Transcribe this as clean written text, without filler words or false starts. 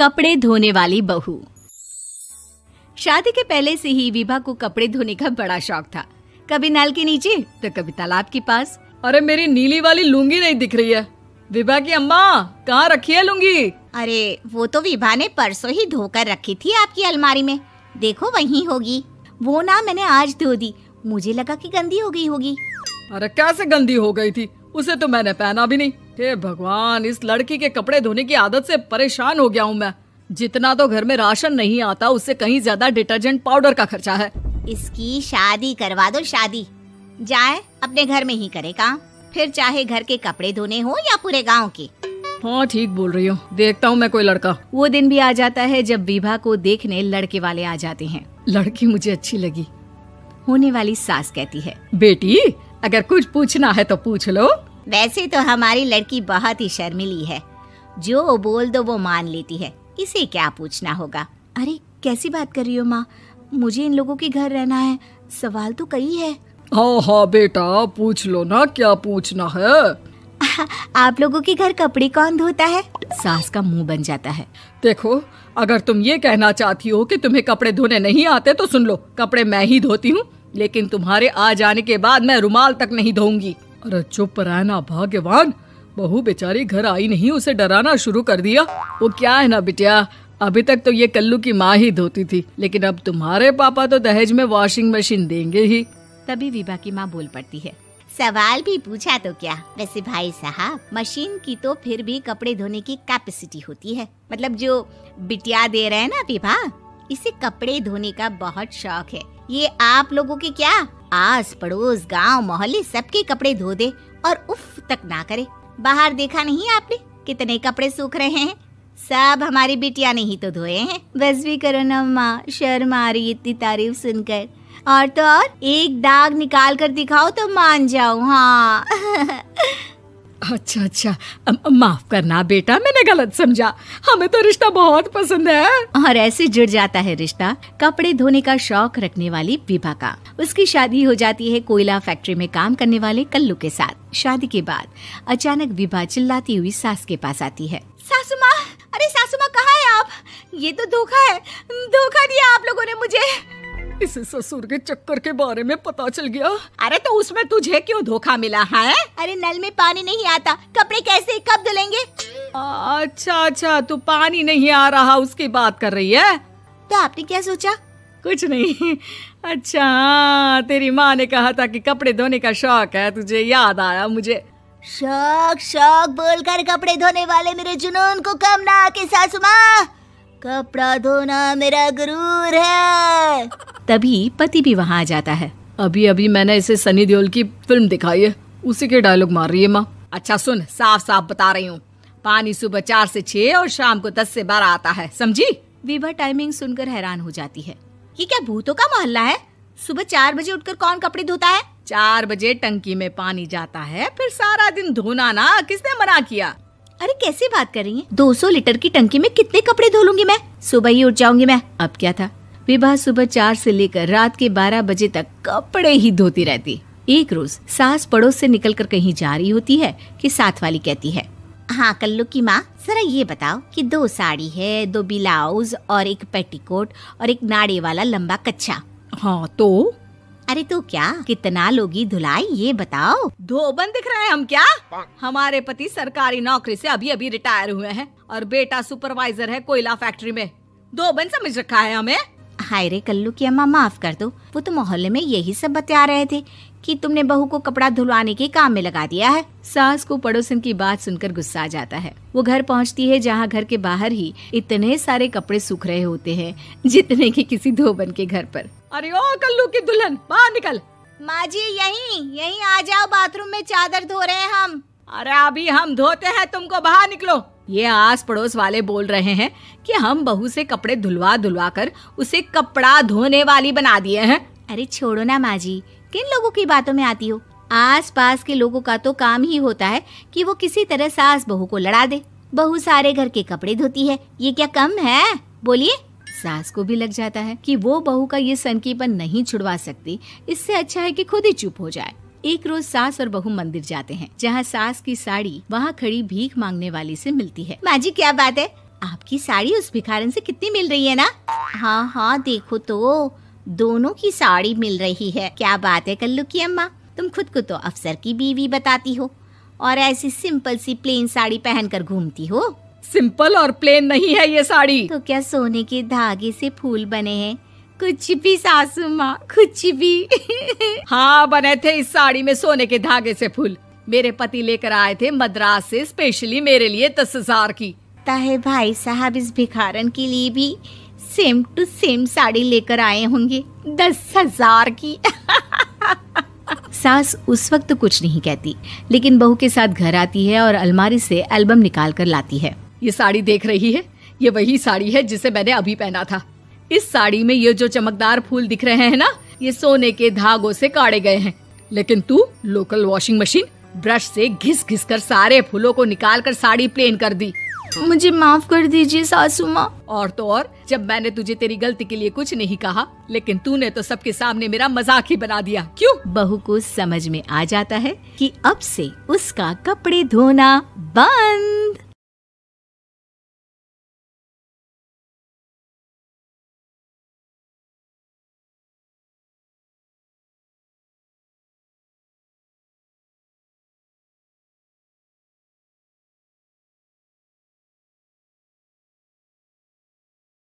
कपड़े धोने वाली बहू। शादी के पहले से ही विभा को कपड़े धोने का बड़ा शौक था। कभी नल के नीचे तो कभी तालाब के पास। अरे मेरी नीली वाली लुंगी नहीं दिख रही है। विभा की अम्मा, कहाँ रखी है लुंगी? अरे वो तो विभा ने परसों ही धोकर रखी थी आपकी अलमारी में, देखो वहीं होगी। वो ना मैंने आज धो दी, मुझे लगा कि गंदी हो गई होगी। अरे कैसे गंदी हो गई थी? उसे तो मैंने पहना भी नहीं। हे भगवान, इस लड़की के कपड़े धोने की आदत से परेशान हो गया हूँ मैं। जितना तो घर में राशन नहीं आता, उससे कहीं ज्यादा डिटर्जेंट पाउडर का खर्चा है। इसकी शादी करवा दो, शादी। जाए अपने घर में ही करे काम, फिर चाहे घर के कपड़े धोने हो या पूरे गांव के। हाँ ठीक बोल रही हो, देखता हूँ मैं कोई लड़का। वो दिन भी आ जाता है जब विभा को देखने लड़के वाले आ जाते हैं। लड़की मुझे अच्छी लगी। होने वाली सास कहती है, बेटी अगर कुछ पूछना है तो पूछ लो। वैसे तो हमारी लड़की बहुत ही शर्मीली है, जो बोल दो वो मान लेती है, इसे क्या पूछना होगा। अरे कैसी बात कर रही हो माँ, मुझे इन लोगों के घर रहना है, सवाल तो कई है। हाँ हाँ बेटा, पूछ लो ना, क्या पूछना है। आप लोगों के घर कपड़े कौन धोता है? सास का मुंह बन जाता है। देखो, अगर तुम ये कहना चाहती हो कि तुम्हें कपड़े धोने नहीं आते तो सुन लो, कपड़े मैं ही धोती हूँ, लेकिन तुम्हारे आ जाने के बाद मैं रुमाल तक नहीं धोऊंगी। अरे चुप रहना भाग्यवान, बहू बेचारी घर आई नहीं, उसे डराना शुरू कर दिया। वो क्या है ना बिटिया, अभी तक तो ये कल्लू की माँ ही धोती थी, लेकिन अब तुम्हारे पापा तो दहेज में वॉशिंग मशीन देंगे ही। तभी विभा की माँ बोल पड़ती है, सवाल भी पूछा तो क्या। वैसे भाई साहब, मशीन की तो फिर भी कपड़े धोने की कैपेसिटी होती है। मतलब जो बिटिया दे रहे हैं ना विभा, इसे कपड़े धोने का बहुत शौक है। ये आप लोगों के क्या, आस पड़ोस गांव मोहल्ले सबके कपड़े धो दे और उफ तक ना करे। बाहर देखा नहीं आपने कितने कपड़े सूख रहे हैं? सब हमारी बिटिया ने ही तो धोए हैं। बस भी करो ना माँ, शर्म आ रही इतनी तारीफ सुनकर। और तो और एक दाग निकाल कर दिखाओ तो मान जाऊँ। हाँ अच्छा, माफ करना बेटा, मैंने गलत समझा। हमें तो रिश्ता बहुत पसंद है। और ऐसे जुड़ जाता है रिश्ता कपड़े धोने का शौक रखने वाली विभा का। उसकी शादी हो जाती है कोयला फैक्ट्री में काम करने वाले कल्लू के साथ। शादी के बाद अचानक विभा चिल्लाती हुई सास के पास आती है। सासू माँ, अरे सासू माँ कहाँ है आप? ये तो धोखा है, धोखा दिया आप लोगों ने मुझे। इसे ससुर के चक्कर के बारे में पता चल गया। अरे तो उसमें तुझे क्यों धोखा मिला है? अरे नल में पानी नहीं आता, कपड़े कैसे कब धुलेंगे? अच्छा, तू पानी नहीं आ रहा उसकी बात कर रही है। तो आपने क्या सोचा? कुछ नहीं। अच्छा, तेरी माँ ने कहा था कि कपड़े धोने का शौक है, तुझे याद आया मुझे। शौक बोलकर कपड़े धोने वाले मेरे जुनून को कम ना आके सासू माँ, कपड़ा धोना मेरा गुरूर है। तभी पति भी वहाँ आ जाता है। अभी मैंने इसे सनी देओल की फिल्म दिखाई है, उसी के डायलॉग मार रही है माँ। अच्छा सुन, साफ साफ बता रही हूँ, पानी सुबह 4 से 6 और शाम को 10 से 12 आता है, समझी? विभा टाइमिंग सुनकर हैरान हो जाती है। ये क्या भूतों का मोहल्ला है? सुबह 4 बजे उठकर कौन कपड़े धोता है? 4 बजे टंकी में पानी जाता है, फिर सारा दिन धोना ना, किसने मना किया? अरे कैसी बात कर रही हैं? 200 लीटर की टंकी में कितने कपड़े धो लूंगी मैं? सुबह ही उठ जाऊंगी मैं। अब क्या था, विभा सुबह 4 से लेकर रात के 12 बजे तक कपड़े ही धोती रहती। एक रोज सास पड़ोस से निकलकर कहीं जा रही होती है कि साथ वाली कहती है, हाँ कल्लू की माँ, जरा ये बताओ कि 2 साड़ी है, 2 ब्लाउज और एक पेटीकोट और एक नाड़े वाला लंबा कच्छा। हाँ तो? अरे तो क्या, कितना लोगी धुलाई ये बताओ। धोबन दिख रहे हैं हम क्या? हमारे पति सरकारी नौकरी से अभी रिटायर हुए हैं और बेटा सुपरवाइजर है कोयला फैक्ट्री में। धोबन समझ रखा है हमें? हाय रे कल्लू की अम्मा, माफ कर दो, वो तो मोहल्ले में यही सब बता रहे थे कि तुमने बहू को कपड़ा धुलवाने के काम में लगा दिया है। सास को पड़ोसन की बात सुनकर गुस्सा आ जाता है। वो घर पहुंचती है जहां घर के बाहर ही इतने सारे कपड़े सूख रहे होते हैं जितने कि किसी धोबन के घर पर। अरे ओ कल्लू की दुल्हन, बाहर निकल। माँ जी यहीं आ जाओ, बाथरूम में चादर धो रहे हैं हम। अरे अभी हम धोते हैं, तुमको बाहर निकलो। ये आस पड़ोस वाले बोल रहे हैं कि हम बहू से कपड़े धुलवा कर उसे कपड़ा धोने वाली बना दिए हैं। अरे छोड़ो ना माँ जी, किन लोगों की बातों में आती हो? आस पास के लोगों का तो काम ही होता है कि वो किसी तरह सास बहू को लड़ा दे। बहू सारे घर के कपड़े धोती है, ये क्या कम है? बोलिए। सास को भी लग जाता है कि वो बहू का ये सनकीपन नहीं छुड़वा सकती, इससे अच्छा है कि खुद ही चुप हो जाए। एक रोज सास और बहू मंदिर जाते हैं, जहाँ सास की साड़ी वहाँ खड़ी भीख मांगने वाली से मिलती है। माँ जी क्या बात है, आपकी साड़ी उस भिखारन से कितनी मिल रही है ना? हाँ हाँ देखो तो दोनों की साड़ी मिल रही है। क्या बात है कल्लू की अम्मा, तुम खुद को तो अफसर की बीवी बताती हो और ऐसी सिंपल सी प्लेन साड़ी पहनकर घूमती हो। सिंपल और प्लेन नहीं है ये साड़ी। तो क्या सोने के धागे से फूल बने हैं? कुछ भी सासू माँ, कुछ भी। हाँ बने थे इस साड़ी में सोने के धागे से फूल। मेरे पति लेकर आए थे मद्रास से स्पेशली मेरे लिए 10,000 की। ताहे भाई साहब इस भिखारन के लिए भी सेम टू सेम साड़ी लेकर आए होंगे 10,000 की। सास उस वक्त तो कुछ नहीं कहती, लेकिन बहू के साथ घर आती है और अलमारी से एल्बम निकाल कर लाती है। ये साड़ी देख रही है, ये वही साड़ी है जिसे मैंने अभी पहना था। इस साड़ी में ये जो चमकदार फूल दिख रहे हैं ना, ये सोने के धागों से काटे गए हैं। लेकिन तू लोकल वॉशिंग मशीन ब्रश से घिस घिस कर सारे फूलों को निकाल कर साड़ी प्लेन कर दी। मुझे माफ कर दीजिए सासू माँ। और तो और, जब मैंने तुझे तेरी गलती के लिए कुछ नहीं कहा, लेकिन तूने तो सबके सामने मेरा मजाक ही बना दिया। क्यों? बहू को समझ में आ जाता है कि अब से उसका कपड़े धोना बंद।